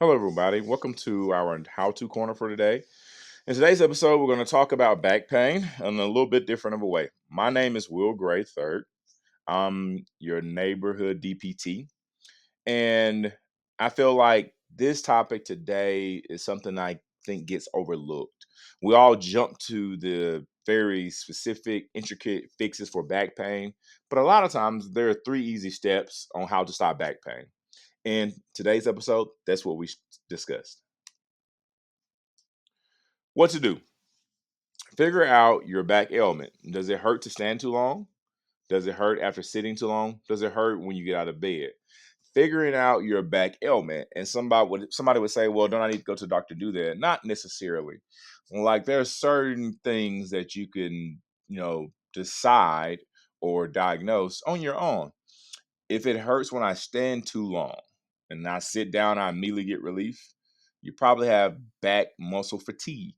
Hello, everybody. Welcome to our How To Corner for today. In today's episode, we're going to talk about back pain in a little bit different of a way. My name is Will Gray III. I'm your neighborhood DPT. And I feel like this topic today is something I think gets overlooked. We all jump to the very specific, intricate fixes for back pain, but a lot of times there are three easy steps on how to stop back pain. In today's episode, that's what we discussed. What to do? Figure out your back ailment. Does it hurt to stand too long? Does it hurt after sitting too long? Does it hurt when you get out of bed? Figuring out your back ailment, and somebody would say, "Well, don't I need to go to the doctor to do that?" Not necessarily. Like there are certain things that you can, decide or diagnose on your own. If it hurts when I stand too long and I sit down, I immediately get relief. You probably have back muscle fatigue,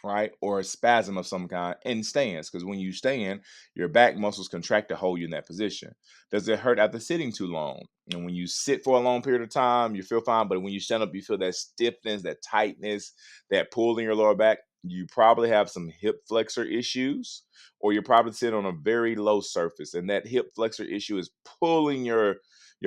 right? Or a spasm of some kind in stance. Because when you stand, your back muscles contract to hold you in that position. Does it hurt after sitting too long? And when you sit for a long period of time, you feel fine. But when you stand up, you feel that stiffness, that tightness, that pull in your lower back. You probably have some hip flexor issues, or you're probably sitting on a very low surface. And that hip flexor issue is pulling your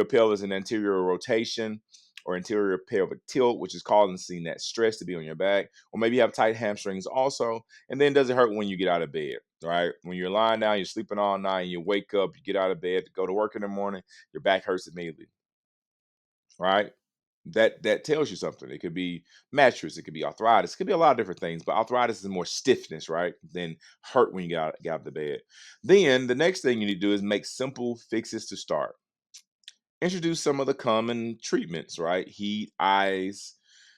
pelvis in anterior rotation or anterior pelvic tilt, which is causing that stress to be on your back, or maybe you have tight hamstrings also. And then does it hurt when you get out of bed, right? When you're lying down, you're sleeping all night, and you wake up, you get out of bed to go to work in the morning, your back hurts immediately, right? That tells you something. It could be mattress, it could be arthritis, it could be a lot of different things, but arthritis is more stiffness, right? Than hurt when you get out of the bed. Then the next thing you need to do is make simple fixes to start. Introduce some of the common treatments, right? Heat, ice,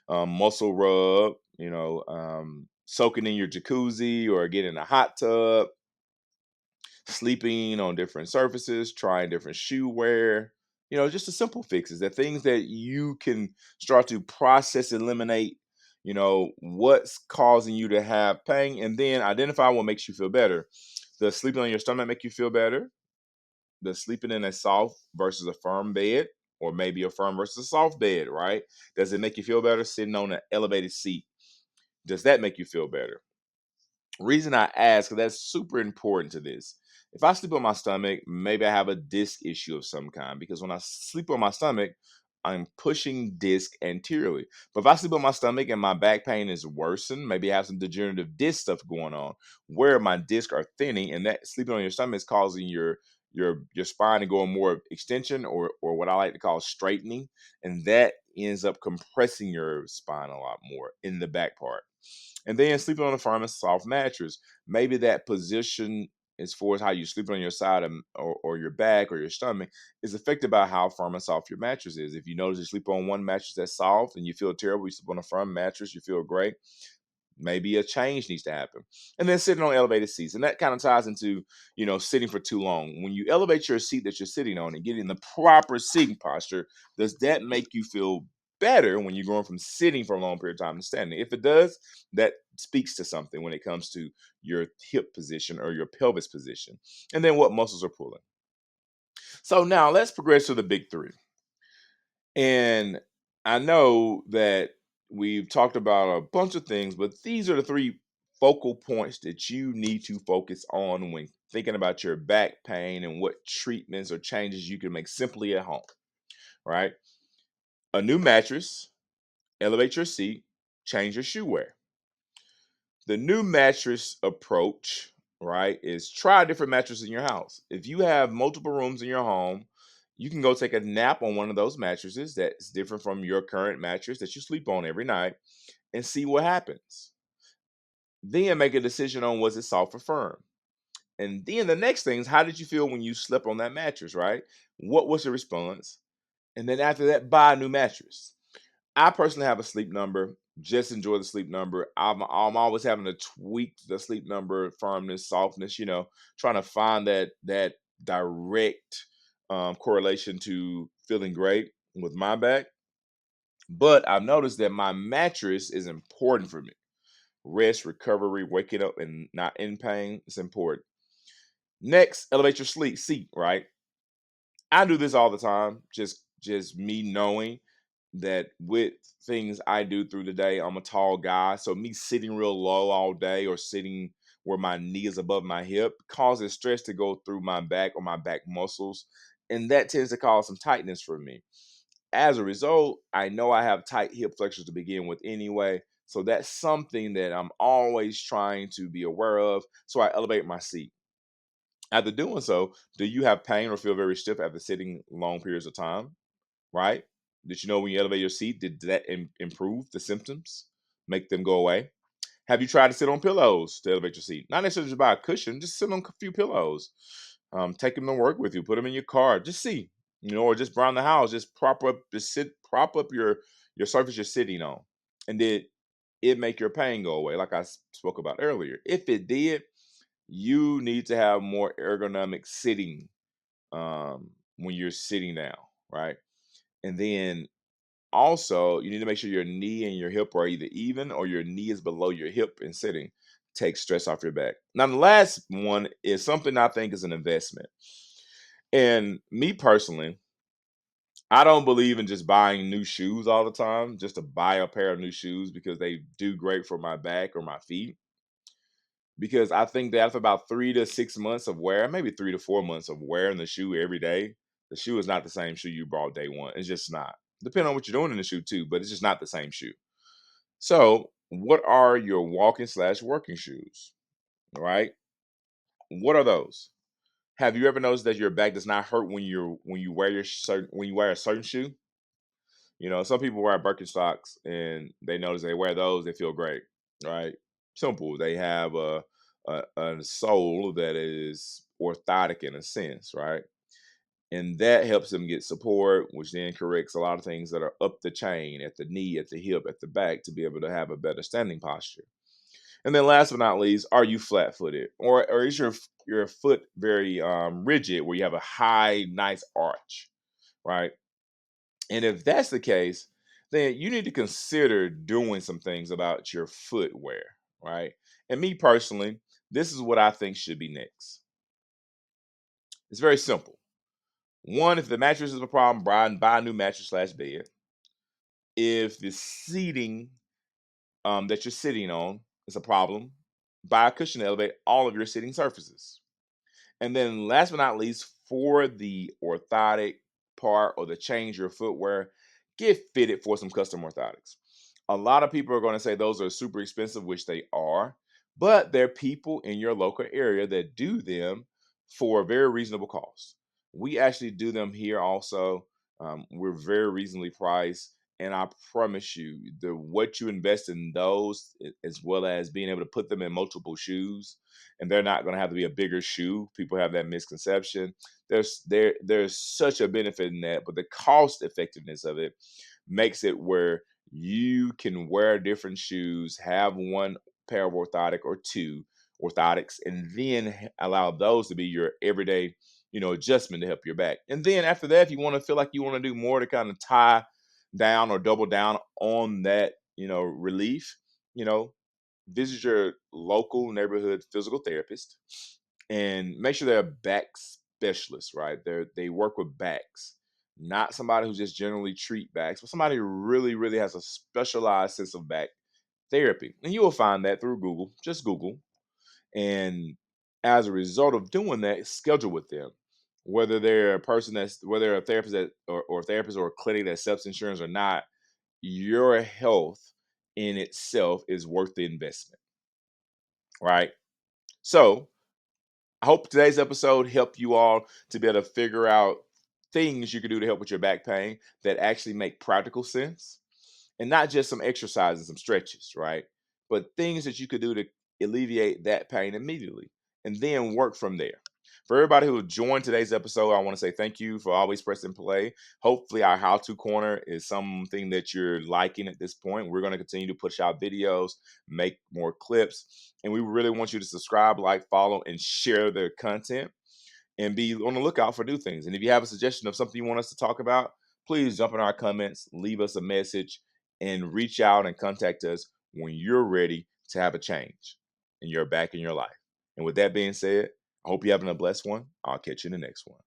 muscle rub, soaking in your jacuzzi or getting in a hot tub, sleeping on different surfaces, trying different shoe wear, just the simple fixes, the things that you can start to process, eliminate, what's causing you to have pain, and then identify what makes you feel better. Does sleeping on your stomach make you feel better? The sleeping in a soft versus a firm bed, or maybe a firm versus a soft bed, right? Does it make you feel better sitting on an elevated seat? Does that make you feel better? Reason I ask, 'cause that's super important to this. If I sleep on my stomach, maybe I have a disc issue of some kind, because when I sleep on my stomach, I'm pushing disc anteriorly. But if I sleep on my stomach and my back pain is worsened, maybe I have some degenerative disc stuff going on where my discs are thinning, and that sleeping on your stomach is causing your spine to go in more extension, or what I like to call straightening, and that ends up compressing your spine a lot more in the back part. And then sleeping on a firm and soft mattress. Maybe that position, as far as how you sleep on your side, or your back or your stomach, is affected by how firm and soft your mattress is. If you notice you sleep on one mattress that's soft and you feel terrible, you sleep on a firm mattress, you feel great. Maybe a change needs to happen. And then sitting on elevated seats. And that kind of ties into, sitting for too long. When you elevate your seat that you're sitting on and get in the proper sitting posture, does that make you feel better when you're going from sitting for a long period of time to standing? If it does, that speaks to something when it comes to your hip position or your pelvis position. And then what muscles are pulling. So now let's progress to the big three. And I know that we've talked about a bunch of things, but these are the three focal points that you need to focus on when thinking about your back pain and what treatments or changes you can make simply at home, right? A new mattress, elevate your seat, change your shoe wear. The new mattress approach, right, is try a different mattress in your house. If you have multiple rooms in your home, you can go take a nap on one of those mattresses that's different from your current mattress that you sleep on every night, and see what happens. Then make a decision on, was it soft or firm? And then the next thing is, how did you feel when you slept on that mattress, right? What was the response? And then after that, buy a new mattress. I personally have a sleep number. Just enjoy the sleep number. I'm always having to tweak the sleep number, firmness, softness. Trying to find that direct correlation to feeling great with my back. But I've noticed that my mattress is important for me. Rest, recovery, waking up and not in pain. It's important. Next, elevate your sleep seat. Right. I do this all the time. Just me knowing. that with things I do through the day, I'm a tall guy. So me sitting real low all day or sitting where my knee is above my hip causes stress to go through my back or my back muscles. And that tends to cause some tightness for me. As a result, I know I have tight hip flexors to begin with anyway. So that's something that I'm always trying to be aware of. So I elevate my seat. After doing so, do you have pain or feel very stiff after sitting long periods of time? Right? Did you know when you elevate your seat, did that improve the symptoms, make them go away? Have you tried to sit on pillows to elevate your seat? Not necessarily just buy a cushion, just sit on a few pillows. Take them to work with you, put them in your car, just see, or just around the house, just prop up your surface you're sitting on, and did it make your pain go away? Like I spoke about earlier, if it did, you need to have more ergonomic sitting when you're sitting down, right? And then also, you need to make sure your knee and your hip are either even or your knee is below your hip in sitting. Take stress off your back. Now, the last one is something I think is an investment. And me personally, I don't believe in just buying new shoes all the time, just to buy a pair of new shoes because they do great for my back or my feet. Because I think that after about 3 to 6 months of wear, maybe 3 to 4 months of wearing the shoe every day, the shoe is not the same shoe you bought day one. It's just not. Depending on what you're doing in the shoe too, but it's just not the same shoe. So, what are your walking slash working shoes? Right? What are those? Have you ever noticed that your back does not hurt when you wear when you wear a certain shoe? Some people wear Birkenstocks and they notice they wear those, they feel great, right? Simple. They have a sole that is orthotic in a sense, right? And that helps them get support, which then corrects a lot of things that are up the chain, at the knee, at the hip, at the back, to be able to have a better standing posture. And then last but not least, are you flat-footed, or is your foot very rigid, where you have a high, nice arch, right? And if that's the case, then you need to consider doing some things about your footwear, right? And me personally, this is what I think should be next. It's very simple. One, if the mattress is a problem, buy a new mattress slash bed. If the seating that you're sitting on is a problem, buy a cushion to elevate all of your sitting surfaces. And then last but not least, for the orthotic part or the change your footwear, get fitted for some custom orthotics. A lot of people are going to say those are super expensive, which they are, but there are people in your local area that do them for a very reasonable cost. We actually do them here also. We're very reasonably priced. And I promise you, the what you invest in those, as well as being able to put them in multiple shoes, and they're not going to have to be a bigger shoe. People have that misconception. There's such a benefit in that, but the cost effectiveness of it makes it where you can wear different shoes, have one pair of orthotic or two orthotics, and then allow those to be your everyday, adjustment to help your back. And then after that, if you want to feel like you want to do more to kind of tie down or double down on that, relief, you know, visit your local neighborhood physical therapist and make sure they're a back specialist, right? They work with backs, not somebody who just generally treat backs, but somebody who really, really has a specialized sense of back therapy. And you will find that through Google. Just Google. And as a result of doing that, schedule with them. Whether they're a therapist or a therapist or a clinic that accepts insurance or not, your health in itself is worth the investment, right? So I hope today's episode helped you all to be able to figure out things you can do to help with your back pain that actually make practical sense, and not just some exercises, some stretches, right? But things that you could do to alleviate that pain immediately and then work from there. For everybody who joined today's episode, I want to say thank you for always pressing play. Hopefully, our how to corner is something that you're liking at this point. We're going to continue to push out videos, make more clips, and we really want you to subscribe, like, follow, and share the content and be on the lookout for new things. And if you have a suggestion of something you want us to talk about, please jump in our comments, leave us a message, and reach out and contact us when you're ready to have a change in your back in your life. And with that being said, I hope you're having a blessed one. I'll catch you in the next one.